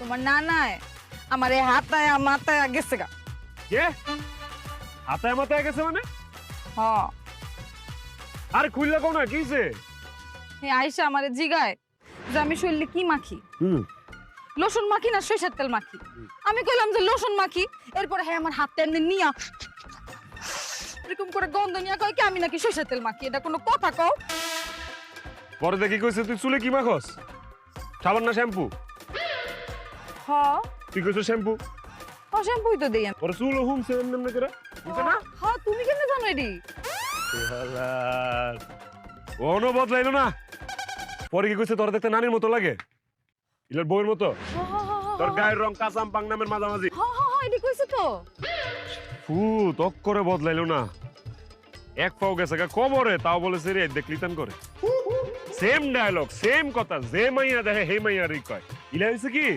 আমার নানায় আমার এই হাতায় মাথায় গেছে গা। কে হাতায় মাথায় গেছে মানে? হ আরে খুললে কোন না কিছে? এই আইসা আমারে জিগায় যে আমি শরীরে কি মাখি, লোশন মাখি না সরিষার তেল মাখি। আমি কইলাম যে লোশন মাখি। এরপরে হ্যাঁ আমার হাত টেনে নিয়া এরকম করে গন্ধ নিয়া কয় কি আমি নাকি সরিষার তেল মাখি। এটা কোনো কথা কও? পরে দেখি কইছে তুই চুলে কি মাখস? সাবান না শ্যাম্পু? হ তুই কইছ শ্যাম্পু, শ্যাম্পুই তো দেই আমি। পরে চুল হুমছে এমনি করে বুঝছ না? হ তুমি কেন জানো এডি? কোনো বদলাইলো না। পরে কি কইছে তোর দেখতে নানির মতো লাগে, ইলার বউয়ের মতো। তোর গায়ের রং কাঁচাম পাং নামের মাঝামাঝি। হ হ হ এডি কইছে তো। ফু তক করে বদলাইলো না। এক পাও গেছে গা কবরে, তাও বলেছে রে দেখলি তান করে। সেম ডায়লগ সেম কথা, যে মাইয়া দেখে হে মাইয়ারই কয়। ইলা হইছে কি